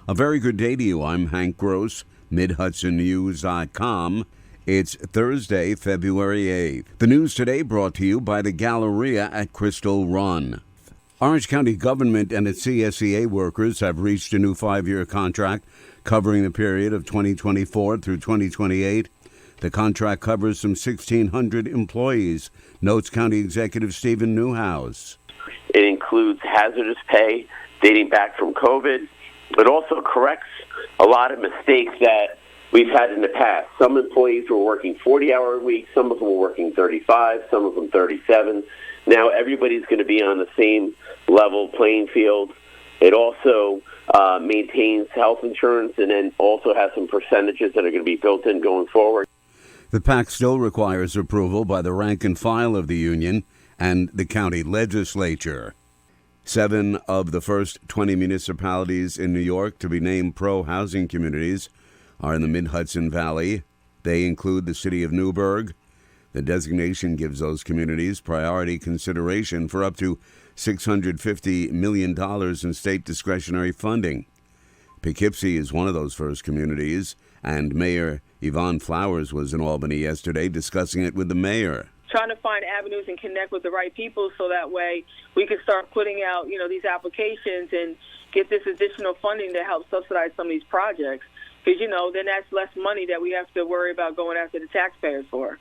A very good day to you. I'm Hank Gross, MidHudsonNews.com. It's Thursday, February 8th. The news today brought to you by the Galleria at Crystal Run. Orange County government and its CSEA workers have reached a new 5-year contract covering the period of 2024 through 2028. The contract covers some 1,600 employees, notes County Executive Stephen Newhouse. It includes hazardous pay dating back from COVID. It also corrects a lot of mistakes that we've had in the past. Some employees were working 40-hour weeks, some of them were working 35, some of them 37. Now everybody's going to be on the same level playing field. It also maintains health insurance and then also has some percentages that are going to be built in going forward. The pact still requires approval by the rank and file of the union and the county legislature. 7 of the first 20 municipalities in New York to be named pro-housing communities are in the Mid-Hudson Valley. They include the city of Newburgh. The designation gives those communities priority consideration for up to $650 million in state discretionary funding. Poughkeepsie is one of those first communities, and Mayor Yvonne Flowers was in Albany yesterday discussing it with the mayor. Trying to find avenues and connect with the right people so that way we can start putting out, these applications and get this additional funding to help subsidize some of these projects. Because, then that's less money that we have to worry about going after the taxpayers for.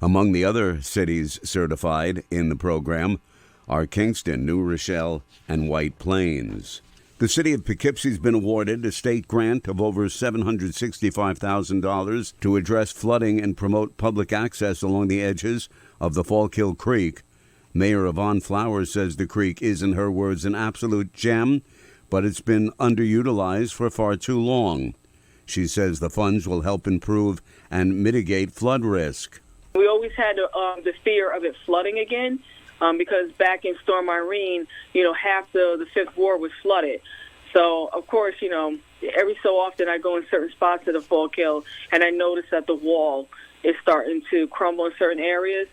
Among the other cities certified in the program are Kingston, New Rochelle, and White Plains. The city of Poughkeepsie has been awarded a state grant of over $765,000 to address flooding and promote public access along the edges of the Fallkill Creek. Mayor Yvonne Flowers says the creek is, in her words, an absolute gem, but it's been underutilized for far too long. She says the funds will help improve and mitigate flood risk. We always had the fear of it flooding again. Because back in Storm Irene, half the Fifth Ward was flooded. So, of course, every so often I go in certain spots of the Fallkill, and I notice that the wall is starting to crumble in certain areas.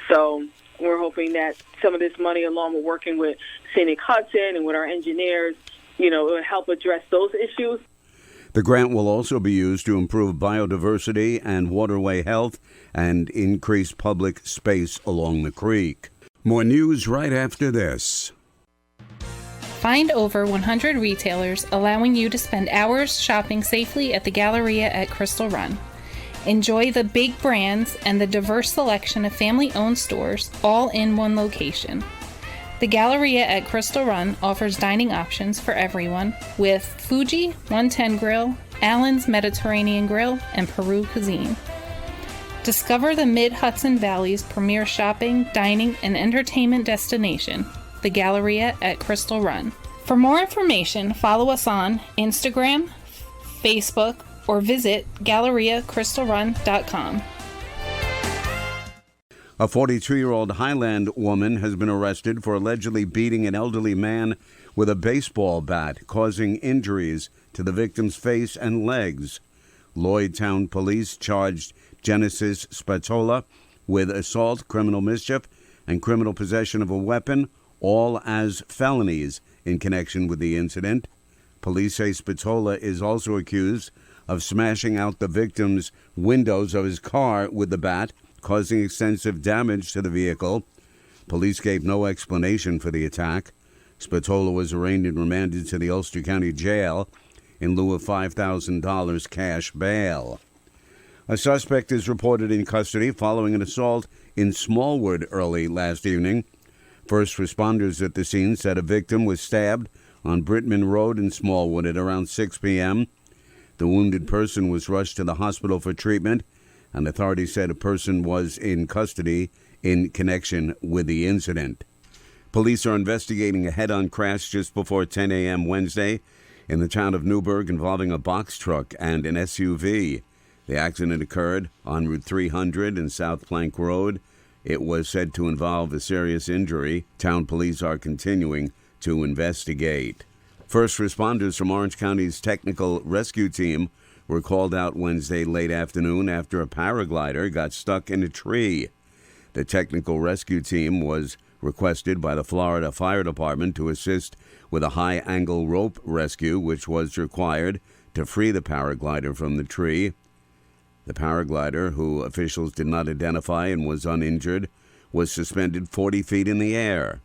So we're hoping that some of this money, along with working with Mid-Hudson and with our engineers, it will help address those issues. The grant will also be used to improve biodiversity and waterway health and increase public space along the creek. More news right after this. Find over 100 retailers allowing you to spend hours shopping safely at the Galleria at Crystal Run. Enjoy the big brands and the diverse selection of family-owned stores all in one location. The Galleria at Crystal Run offers dining options for everyone with Fuji 110 Grill, Allen's Mediterranean Grill, and Peru Cuisine. Discover the Mid-Hudson Valley's premier shopping, dining, and entertainment destination, the Galleria at Crystal Run. For more information, follow us on Instagram, Facebook, or visit GalleriaCrystalRun.com. A 42-year-old Highland woman has been arrested for allegedly beating an elderly man with a baseball bat, causing injuries to the victim's face and legs. Lloydtown Police charged Genesis Spatola with assault, criminal mischief, and criminal possession of a weapon, all as felonies in connection with the incident. Police say Spatola is also accused of smashing out the victim's windows of his car with the bat, causing extensive damage to the vehicle. Police gave no explanation for the attack. Spatola was arraigned and remanded to the Ulster County Jail in lieu of $5,000 cash bail. A suspect is reported in custody following an assault in Smallwood early last evening. First responders at the scene said a victim was stabbed on Brittman Road in Smallwood at around 6 p.m. The wounded person was rushed to the hospital for treatment, and authorities said a person was in custody in connection with the incident. Police are investigating a head-on crash just before 10 a.m. Wednesday in the town of Newburgh involving a box truck and an SUV. The accident occurred on Route 300 and South Plank Road. It was said to involve a serious injury. Town police are continuing to investigate. First responders from Orange County's technical rescue team were called out Wednesday late afternoon after a paraglider got stuck in a tree. The technical rescue team was requested by the Florida Fire Department to assist with a high-angle rope rescue, which was required to free the paraglider from the tree. The paraglider, who officials did not identify and was uninjured, was suspended 40 feet in the air.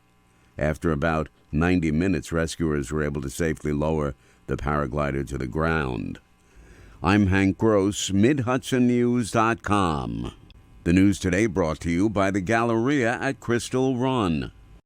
After about 90 minutes, rescuers were able to safely lower the paraglider to the ground. I'm Hank Gross, MidHudsonNews.com. The news today brought to you by the Galleria at Crystal Run.